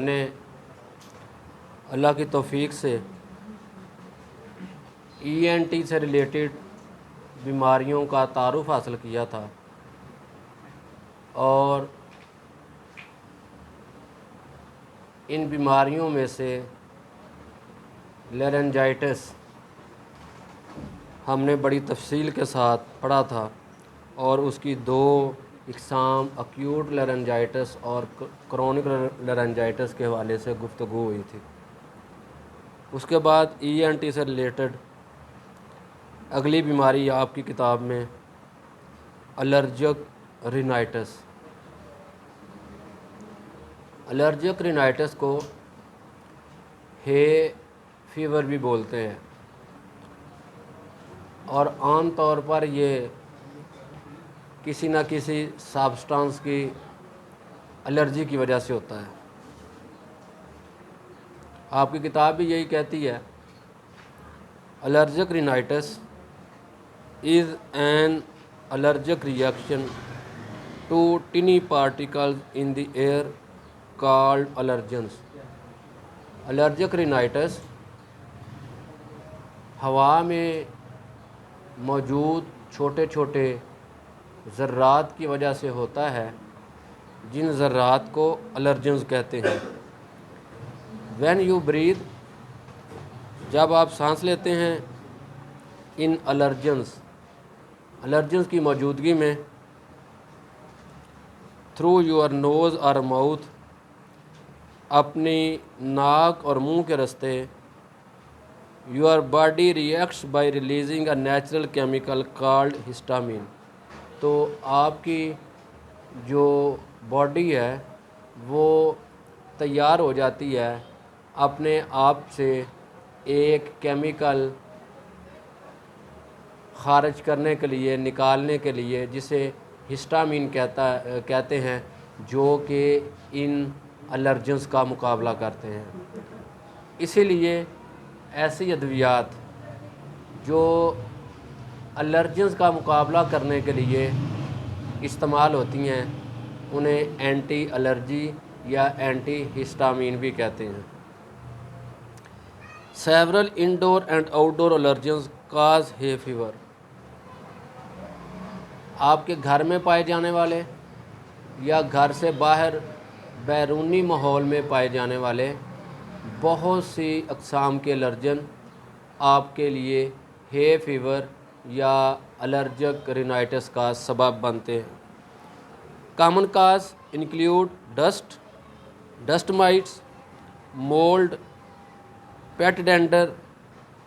हमने अल्लाह की तौफीक से ENT से रिलेटेड बीमारियों का तारुफ हासिल किया था और इन बीमारियों में से लेरेंजाइटिस हमने बड़ी तफसील के साथ पढ़ा था और उसकी दो इकसाम एक्यूट लेरेंजाइटिस और क्रोनिक लेरेंजाइटिस के हवाले से गुफ्तगू हुई थी। उसके बाद ENT से रिलेटेड अगली बीमारी आपकी किताब में एलर्जिक रिनाइटिस। एलर्जिक रिनाइटिस को हे फीवर भी बोलते हैं और आम तौर पर ये किसी न किसी सब्सटेंस की एलर्जी की वजह से होता है। आपकी किताब भी यही कहती है, allergic rhinitis is an allergic reaction to tiny particles in the air called allergens. Allergic rhinitis हवा में मौजूद छोटे छोटे ज़र्रात की वजह से होता है, जिन ज़र्रात को एलर्जेंस कहते हैं। व्हेन यू ब्रीथ, जब आप सांस लेते हैं, इन एलर्जेंस की मौजूदगी में, थ्रू योर नोज़ और माउथ, अपनी नाक और मुंह के रास्ते, your body reacts bye releasing a natural chemical called histamine. तो आपकी जो बॉडी है वो तैयार हो जाती है अपने आप से एक केमिकल ख़ारिज करने के लिए, निकालने के लिए, जिसे हिस्टामिन कहते हैं, जो कि इन एलर्जेंस का मुकाबला करते हैं। इसीलिए ऐसी अद्वियात जो एलर्जेंस का मुकाबला करने के लिए इस्तेमाल होती हैं, उन्हें एंटी एलर्जी या एंटी हिस्टामिन भी कहते हैं। Several indoor and outdoor allergens cause hay fever. आपके घर में पाए जाने वाले या घर से बाहर बैरूनी माहौल में पाए जाने वाले बहुत सी अक़साम के एलर्जन आपके लिए हे फीवर या एलर्जिक रिनाइटिस का सबब बनते हैं। Common cause include dust mites, mould, pet dander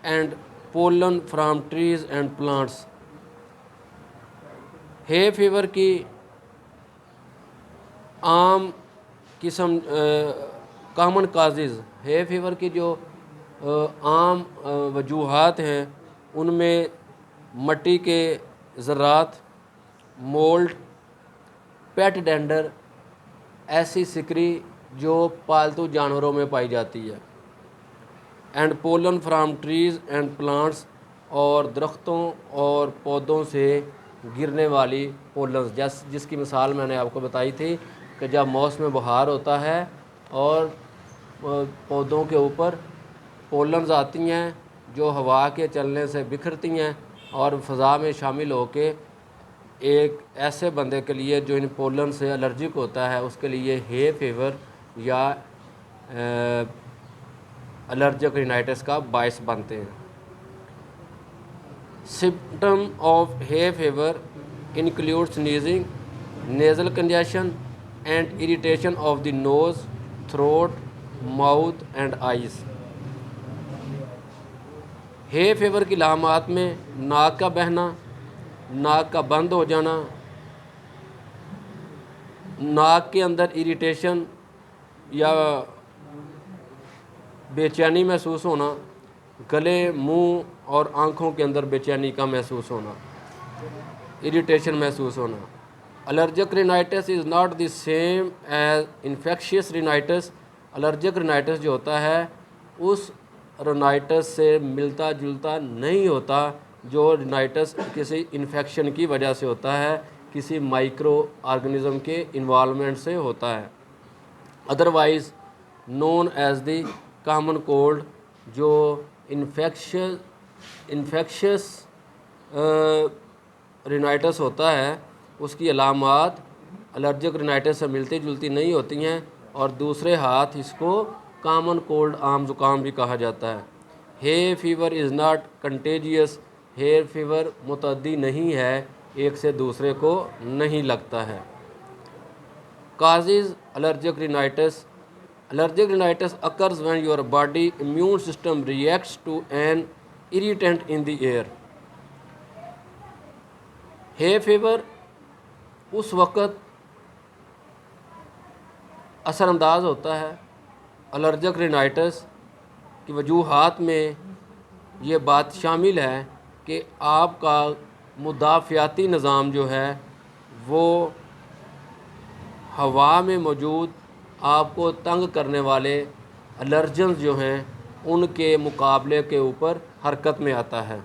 and pollen from trees and plants. Hey fever की आम किस्म कॉमन काजेज़, हे फीवर की जो आम वजूहात हैं, उनमें मट्टी के ज़र्रात, मोल्ड, पेट डेंडर, ऐसी सिकरी जो पालतू जानवरों में पाई जाती है, and pollen from trees and plants, और दरख्तों और पौधों से गिरने वाली पोलन्स, जिसकी मिसाल मैंने आपको बताई थी कि जब मौसम बहार होता है और पौधों के ऊपर पोलन्स आती हैं जो हवा के चलने से बिखरती हैं और फ़ज़ा में शामिल होके एक ऐसे बंदे के लिए जो इन पोलन से एलर्जिक होता है, उसके लिए हे फीवर या एलर्जिक रिनाइटिस का बायस बनते हैं। Symptom of hay fever include sneezing, nasal congestion and irritation of the nose, throat, mouth and eyes. Hay fever की लामात में नाक का बहना, नाक का बंद हो जाना, नाक के अंदर इरिटेशन या बेचैनी महसूस होना, गले, मुंह और आँखों के अंदर बेचैनी का महसूस होना, इरिटेशन महसूस होना। Allergic rhinitis is not the same as infectious rhinitis. Allergic rhinitis जो होता है उस रिनाइटिस से मिलता जुलता नहीं होता जो रिनाइटिस किसी इन्फेक्शन की वजह से होता है, किसी माइक्रो ऑर्गेनिज़म के इन्वॉल्वमेंट से होता है। Otherwise known as the common cold, जो इन्फेक्शस रिनाइटिस होता है, उसकी अलामात एलर्जिक रिनाइटिस से मिलती जुलती नहीं होती हैं, और दूसरे हाथ इसको कॉमन कोल्ड आम ज़ुकाम भी कहा जाता है। Hay fever is not contagious, hay fever मुतद्दी नहीं है, एक से दूसरे को नहीं लगता है। Causes allergic rhinitis, allergic rhinitis occurs when your body immune system reacts to an irritant in the air. hay fever उस वक़्त असरअंदाज होता है। एलर्जिक रिनाइटिस की वजूहात में ये बात शामिल है कि आपका मुदाफ़ियाती निज़ाम जो है वो हवा में मौजूद आपको तंग करने वाले एलर्जन्स जो हैं उनके मुकाबले के ऊपर हरकत में आता है।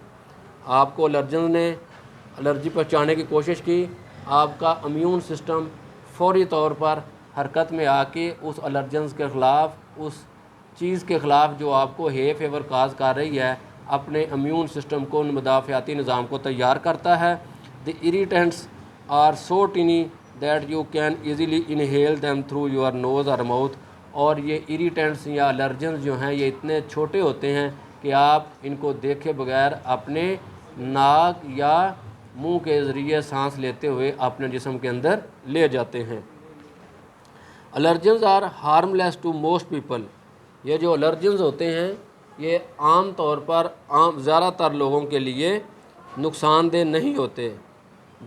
आपको एलर्जन ने एलर्जी पहुंचाने की कोशिश की, आपका इम्यून सिस्टम फौरी तौर पर हरकत में आके उस एलर्जन्स के ख़िलाफ़, उस चीज़ के ख़िलाफ़ जो आपको हे फेवर काज कर रही है, अपने इम्यून सिस्टम को, मुदाफ़ियाती निज़ाम को तैयार करता है। The irritants are so tiny that you can easily inhale them through your nose और माउथ, और ये इरिटेंट्स या एलर्जन्स जो हैं ये इतने छोटे होते हैं कि आप इनको देखे बगैर अपने नाक या मुंह के ज़रिए सांस लेते हुए अपने जिस्म के अंदर ले जाते हैं। Allergens are harmless to most people, ये जो एलर्जन्स होते हैं ये आम तौर पर ज़्यादातर लोगों के लिए नुकसानदेह नहीं होते।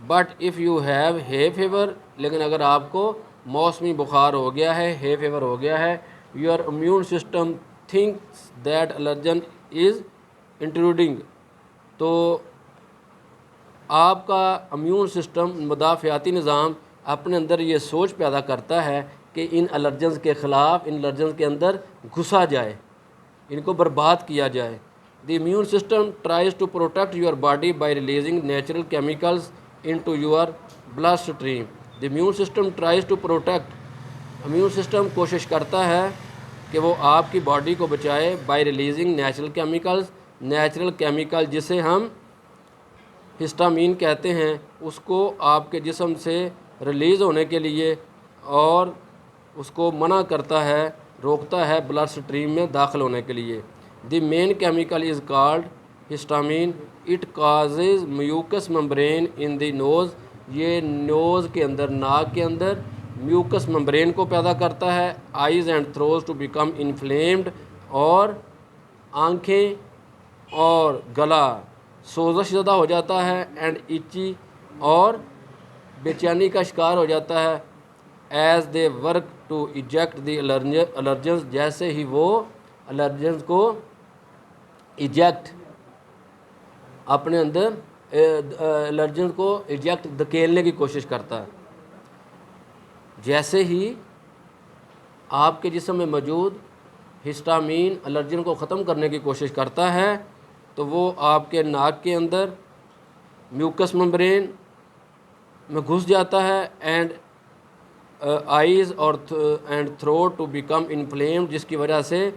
But if you have hay fever, लेकिन अगर आपको मौसमी बुखार हो गया है, हे फेवर हो गया है, your immune system thinks that allergen is intruding, तो आपका इम्यून सिस्टम, मुदाफ़ियाती निज़ाम अपने अंदर ये सोच पैदा करता है कि इन एलर्जन्स के ख़िलाफ़, इन एलर्जन्स के अंदर घुसा जाए, इनको बर्बाद किया जाए। The immune system tries to protect your body by releasing natural chemicals into your blood stream. The immune system tries to protect, immune system कोशिश करता है कि वो आपकी बॉडी को बचाए bye releasing natural chemicals, natural chemical जिसे हम हिस्टामीन कहते हैं, उसको आपके जिस्म से रिलीज़ होने के लिए, और उसको मना करता है, रोकता है ब्लड स्ट्रीम में दाखिल होने के लिए। The main chemical is called histamine, it causes mucous membrane in the nose, ये नोज़ के अंदर, नाक के अंदर म्यूकस मेम्ब्रेन को पैदा करता है। Eyes and throats to become inflamed, और आँखें और गला सोजश ज़्यादा हो जाता है। एंड इची, और बेचैनी का शिकार हो जाता है। As they work to eject the allergens, जैसे ही वो एलर्जन्स को इजेक्ट, अपने अंदर एलर्जन को इजेक्ट, धकेलने की कोशिश करता है। जैसे ही आपके जिस्म में मौजूद हिस्टामीन एलर्जन को ख़त्म करने की कोशिश करता है, तो वो आपके नाक के अंदर म्यूकस मेम्ब्रेन में घुस जाता है। एंड आइज़ और and throat to become inflamed, जिसकी वजह से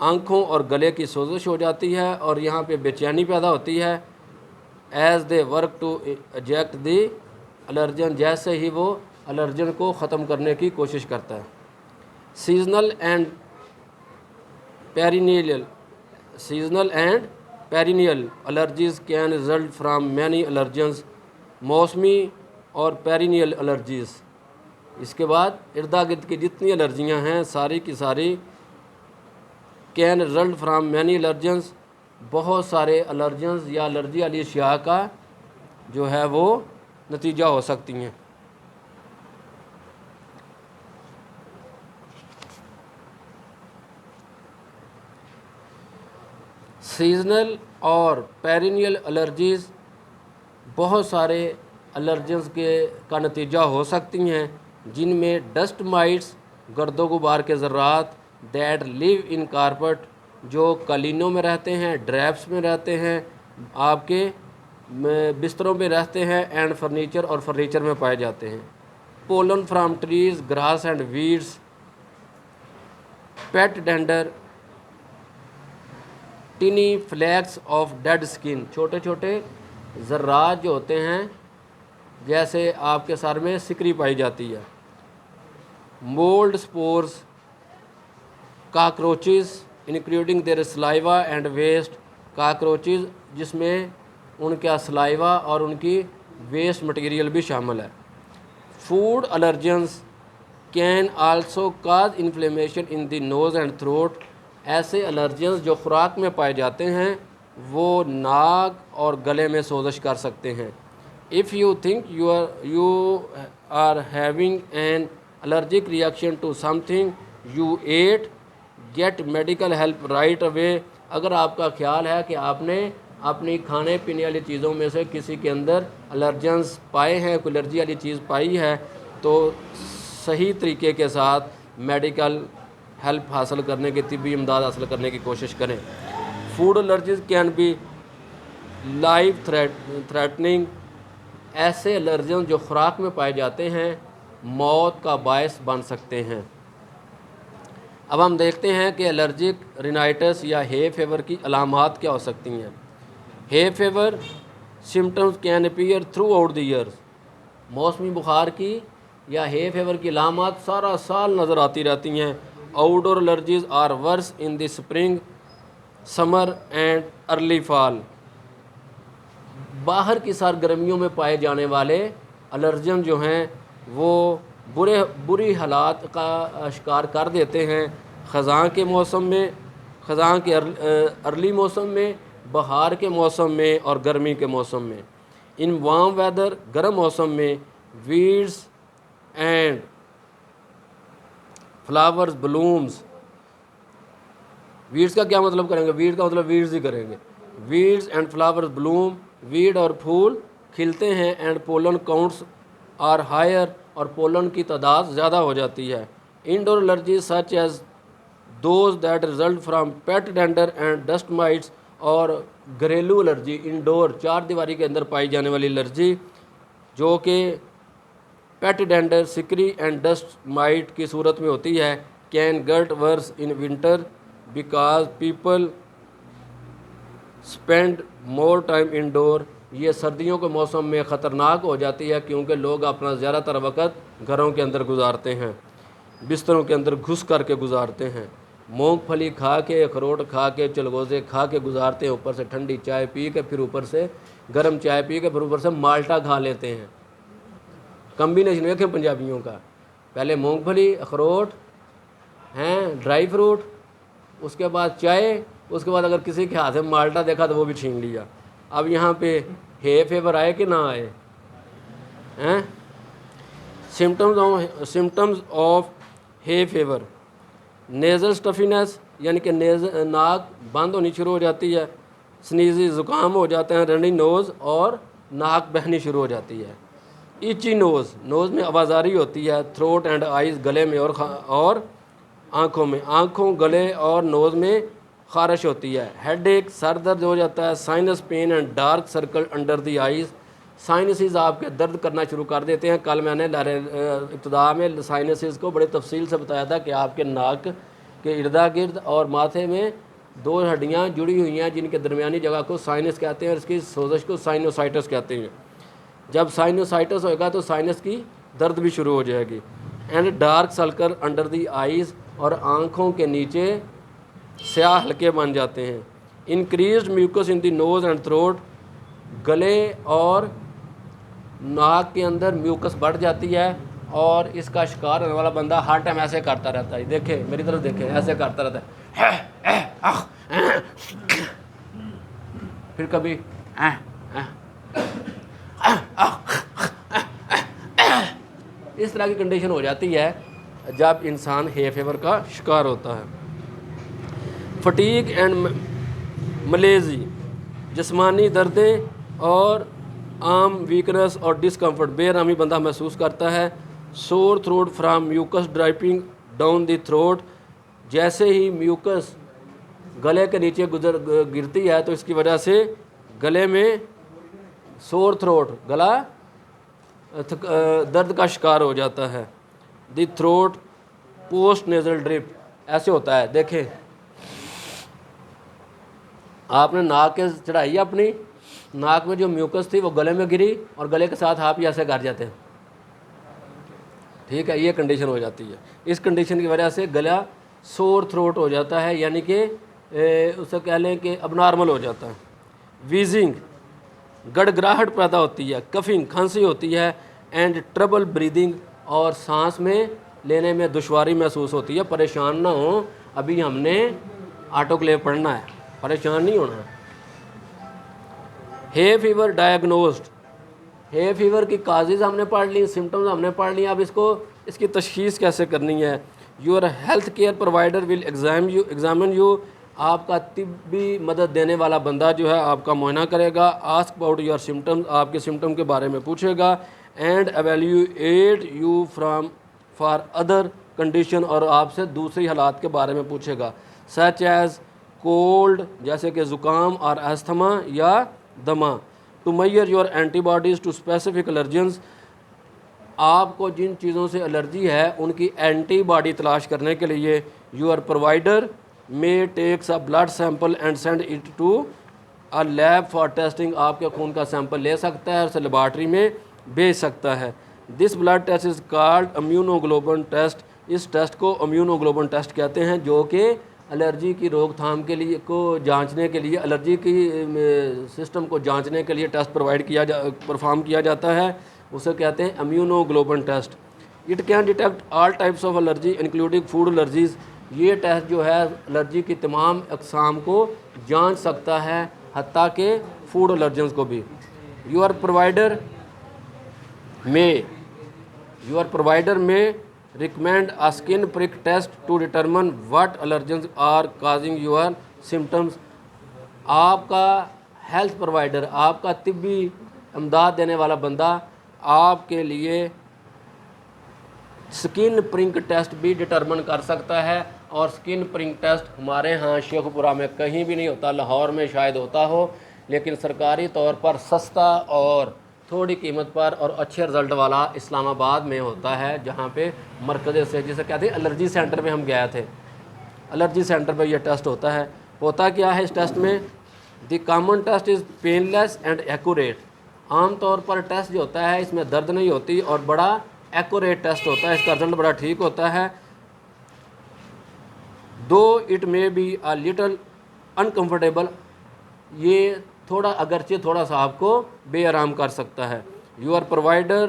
आँखों और गले की सोजिश हो जाती है, और यहाँ पे बेचैनी पैदा होती है। As they work to eject the allergen, जैसे ही वो एलर्जन को ख़त्म करने की कोशिश करता है। Seasonal and perennial allergies can result from many allergens, मौसमी और पेरिनियल एलर्जीज़। इसके बाद इर्दा गिर्द की जितनी एलर्जियाँ हैं सारी की सारी कैन रिजल्ट फ्राम मैनी एलर्जन्स, बहुत सारे एलर्जन्स या एलर्जी वाली अशिया का जो है वो नतीजा हो सकती हैं। सीजनल और पेरिनियल एलर्जीज़ बहुत सारे एलर्जन्स का नतीजा हो सकती हैं, जिनमें डस्ट माइट्स, गर्दो गुबार के ज़र्रात, दैट लिव इन कारपेट, जो कालीनों में रहते हैं, ड्रैप्स में रहते हैं, आपके बिस्तरों में रहते हैं, एंड फर्नीचर और फर्नीचर में पाए जाते हैं। Pollen from trees, grass and weeds, pet dander, tiny flakes of dead skin, छोटे छोटे ज़र्रात जो होते हैं, जैसे आपके सर में सिकरी पाई जाती है। Mold spores, cockroaches including their saliva and waste, cockroaches जिसमें उनका सलाइवा और उनकी वेस्ट मटेरियल भी शामिल है। Food allergens can also cause inflammation in the nose and throat, ऐसे एलर्जेंस जो खुराक में पाए जाते हैं वो नाक और गले में सोजश कर सकते हैं। If you think you are having an allergic reaction to something you ate, get medical help right away, अगर आपका ख्याल है कि आपने अपनी खाने पीने वाली चीज़ों में से किसी के अंदर एलर्जेंस पाए हैं, कोई एलर्जी वाली चीज़ पाई है, तो सही तरीके के साथ मेडिकल हेल्प हासिल करने की, तिब्बी इमदाद हासिल करने की कोशिश करें। Food allergies can be life threatening, ऐसे एलर्जन जो खुराक में पाए जाते हैं मौत का बायस बन सकते हैं। अब हम देखते हैं कि एलर्जिक रिनाइटिस या हे फीवर की अलामात क्या हो सकती हैं। Hay fever symptoms can appear through out the years, मौसमी बुखार की या हे फीवर की अलामात सारा साल नज़र आती रहती हैं। Outdoor allergies are worse in the spring, summer and early fall, बाहर की सरगर्मियों में पाए जाने वाले एलर्जन जो हैं वो बुरी हालात का शिकार कर देते हैं ख़ज़ां के मौसम में, ख़ज़ां के अर्ली मौसम में, बहार के मौसम में और गर्मी के मौसम में। इन वार्म वेदर, गर्म मौसम में weeds and flowers blooms, weeds का क्या मतलब करेंगे, वीड का मतलब वीड्स ही करेंगे। Weeds and flowers bloom, weed और फूल खिलते हैं। And pollen counts are higher, और पोलन की तादाद ज़्यादा हो जाती है। Indoor allergy such as those that result from pet dander and dust mites, और घरेलू एलर्जी इंडोर चार दीवारी के अंदर पाई जाने वाली एलर्जी जो कि पेट डेंडर, सिकरी एंड डस्ट माइट की सूरत में होती है, can get worse in winter because people spend more time indoor, ये सर्दियों के मौसम में ख़तरनाक हो जाती है क्योंकि लोग अपना ज़्यादातर वक़्त घरों के अंदर गुजारते हैं, बिस्तरों के अंदर घुस करके गुजारते हैं, मूंगफली खा के, अखरोट खा के, चलगोज़े खा के गुजारते हैं, ऊपर से ठंडी चाय पी के, फिर ऊपर से गर्म चाय पी के, फिर ऊपर से माल्टा खा लेते हैं। कम्बिनेशन देखें पंजाबियों का, पहले मूंगफली, अखरोट हैं, ड्राई फ्रूट, उसके बाद चाय, उसके बाद अगर किसी के हाथ में माल्टा देखा तो वो भी छीन लिया। अब यहाँ पे हे फीवर आए कि ना आए हैं। Symptoms of hay fever, nasal stuffiness यानी कि नाक बंद होनी शुरू हो जाती है, स्नीजी ज़ुकाम हो जाते हैं, रनिंग नोज़ और नाक बहनी शुरू हो जाती है, इची नोज़ में आवाज़ारी होती है, थ्रोट एंड आइज़ गले में और आँखों में, आँखों, गले और नोज़ में ख़ारिश होती है, हेड एक, सर दर्द हो जाता है, sinus pain and dark circle under the eyes, sinuses आपके दर्द करना शुरू कर देते हैं। कल मैंने इब्तिदा में साइनसिस को बड़े तफसील से बताया था कि आपके नाक के इर्दा गिर्द और माथे में दो हड्डियाँ जुड़ी हुई हैं जिनके दरमियानी जगह को साइनस कहते हैं और इसकी सोजश को साइनोसाइटस कहते हैं। जब साइनोसाइटस होएगा तो साइनस की दर्द भी शुरू हो जाएगी। And dark circle under the eyes, और आँखों के नीचे स्याह हल्के बन जाते हैं। Increased mucus in the nose and throat, गले और नाक के अंदर म्यूकस बढ़ जाती है और इसका शिकार होने वाला बंदा हर टाइम ऐसे करता रहता है। देखे मेरी तरफ देखे, ऐसे करता रहता है, फिर कभी इस तरह की कंडीशन हो जाती है जब इंसान हे फीवर का शिकार होता है। फटीग एंड मलेजी, जिस्मानी दर्दें और आम वीकनेस और डिस्कम्फर्ट, बेआरामी बंदा महसूस करता है। Sore throat from mucus dripping down the throat, जैसे ही म्यूकस गले के नीचे गिरती है तो इसकी वजह से गले में सोर थ्रोट, गला दर्द का शिकार हो जाता है। The throat post nasal drip, ऐसे होता है। देखें, आपने नाक के चढ़ाई अपनी, नाक में जो म्यूकस थी वो गले में गिरी और गले के साथ आप ही ऐसे कर जाते हैं, ठीक है, ये कंडीशन हो जाती है। इस कंडीशन की वजह से गला सोर थ्रोट हो जाता है, यानी कि उसे कह लें कि अबनॉर्मल हो जाता है। वीजिंग, गड़गड़ाहट पैदा होती है, कफिंग खांसी होती है, एंड ट्रबल ब्रीदिंग, और सांस में लेने में दुश्वारी महसूस होती है। परेशान ना हो, अभी हमने ऑटोक्लेव पढ़ना है, परेशान नहीं होना। हे फीवर डायग्नोस्ड, हे फीवर की काजेज़ हमने पढ़ ली, सिम्टम्स हमने पढ़ ली, अब इसकी तशखीस कैसे करनी है। Your health care provider will examine you, आपका तिब्बी मदद देने वाला बंदा जो है आपका मुआयना करेगा। आस्क अबाउट योर सिम्टम्स, आपके सिम्टम के बारे में पूछेगा। And evaluate you from for other condition, और आपसे दूसरी हालात के बारे में पूछेगा, सच एज़ कोल्ड, जैसे कि ज़ुकाम, और अस्थमा या दमा। To measure your antibodies to specific allergens, आपको जिन चीज़ों से एलर्जी है उनकी एंटीबॉडी तलाश करने के लिए your provider may take a blood sample and send it to a lab for testing, आपके खून का सैंपल ले सकता है और उसे लेबॉर्ट्री में भेज सकता है। This blood test is called immunoglobulin test, इस टेस्ट को इम्यूनोग्लोबुलिन टेस्ट कहते हैं, जो कि एलर्जी की रोकथाम के लिए को जांचने के लिए, एलर्जी की सिस्टम को जांचने के लिए टेस्ट परफॉर्म किया जाता है, उसे कहते हैं immunoglobulin test. It can detect all types of allergy including food allergies, ये टेस्ट जो है एलर्जी की तमाम अक़साम को जांच सकता है, हत्ता के फूड एलर्जेंस को भी। योर प्रोवाइडर में recommend a skin prick test to determine what allergens are causing your symptoms, आपका हेल्थ प्रोवाइडर, आपका तिब्बी इमदाद देने वाला बंदा आपके लिए स्किन प्रिंक टेस्ट भी डिटरमिन कर सकता है। और स्किन प्रिंक टेस्ट हमारे यहाँ शेखपुरा में कहीं भी नहीं होता, लाहौर में शायद होता हो, लेकिन सरकारी तौर पर सस्ता और थोड़ी कीमत पर और अच्छे रिज़ल्ट वाला इस्लामाबाद में होता है, जहाँ पे मरकज़ से, जिसे कहते हैं एलर्जी सेंटर में हम गए थे, एलर्जी सेंटर पे यह टेस्ट होता है। होता क्या है इस टेस्ट में, the common test is painless and accurate, आम तौर पर टेस्ट जो होता है इसमें दर्द नहीं होती और बड़ा एक्यूरेट टेस्ट होता है, इसका रिजल्ट बड़ा ठीक होता है। दो it may be a little uncomfortable, ये थोड़ा अगरचे थोड़ा सा आपको बेआराम कर सकता है। Your provider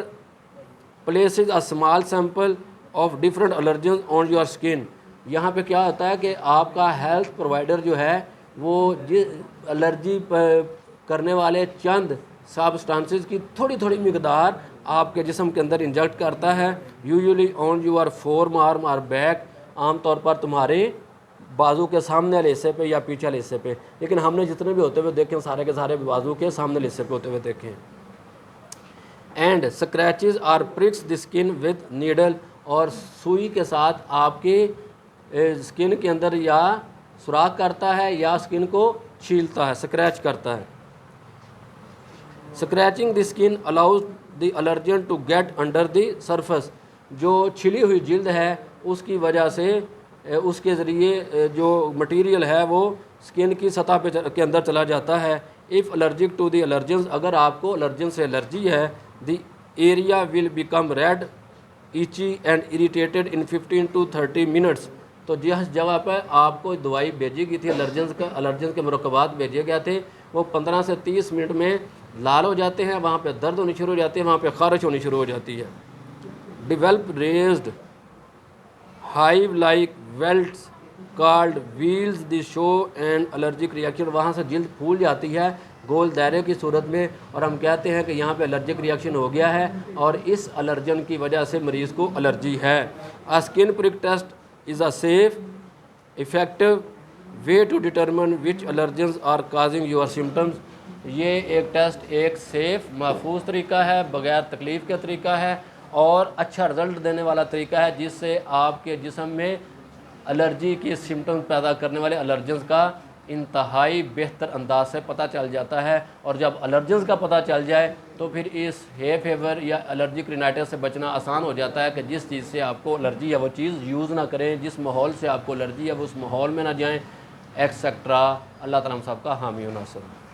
places a small sample of different allergens on your skin, यहाँ पे क्या होता है कि आपका हेल्थ प्रोवाइडर जो है वो जिस एलर्जी करने वाले चंद सब्सटेंसेस की थोड़ी थोड़ी मिकदार आपके जिस्म के अंदर इंजेक्ट करता है। Usually on your four arm और बैक, आमतौर पर तुम्हारे बाजू के सामने वाले हिस्से पे या पीछे वाले हिस्से पे, लेकिन हमने जितने भी होते हुए देखे सारे के सारे बाजू के सामने वाले हिस्से पे होते हुए देखे। And scratches or pricks the skin with needle, और सुई के साथ आपके स्किन के अंदर या सुराख करता है या स्किन को छीलता है, स्क्रैच करता है। Scratching the skin allows the allergen to get under the surface, जो छिली हुई जिल्द है उसकी वजह से उसके ज़रिए जो मटेरियल है वो स्किन की सतह पे के अंदर चला जाता है। If allergic to the allergens, अगर आपको एलर्जन से एलर्जी है, the area will become red itchy and irritated in 15 to 30 minutes, तो जिस जगह पर आपको दवाई भेजी गई थी, एलर्जन के मुरक्कबात भेजे गए थे, वो 15 से 30 मिनट में लाल हो जाते हैं, वहाँ पे दर्द होनी शुरू हो जाती है, वहाँ पे ख़ारिश होनी शुरू हो जाती है। Develop raised hive like welts called wheals that show an allergic reaction, वहाँ से जिल्द फूल जाती है गोल दायरे की सूरत में, और हम कहते हैं कि यहाँ पे एलर्जिक रिएक्शन हो गया है और इस एलर्जन की वजह से मरीज़ को एलर्जी है। A skin prick test is a safe effective way to determine which allergens are causing your symptoms, ये एक टेस्ट एक सेफ़ महफूज तरीका है, बग़ैर तकलीफ़ का तरीका है और अच्छा रिज़ल्ट देने वाला तरीका है, जिससे आपके जिस्म में एलर्जी के सिम्टम्स पैदा करने वाले एलर्जेंस का इंतहाई बेहतर अंदाज से पता चल जाता है। और जब एलर्जेंस का पता चल जाए तो फिर इस हे फेवर या एलर्जिक रिनाइटिस से बचना आसान हो जाता है कि जिस चीज़ से आपको एलर्जी है वो चीज़ यूज़ ना करें, जिस माहौल से आपको एलर्जी है वो उस माहौल में ना जाएं, एक्सेट्रा। अल्लाह ताला हम सब का हामी और नासिर हो।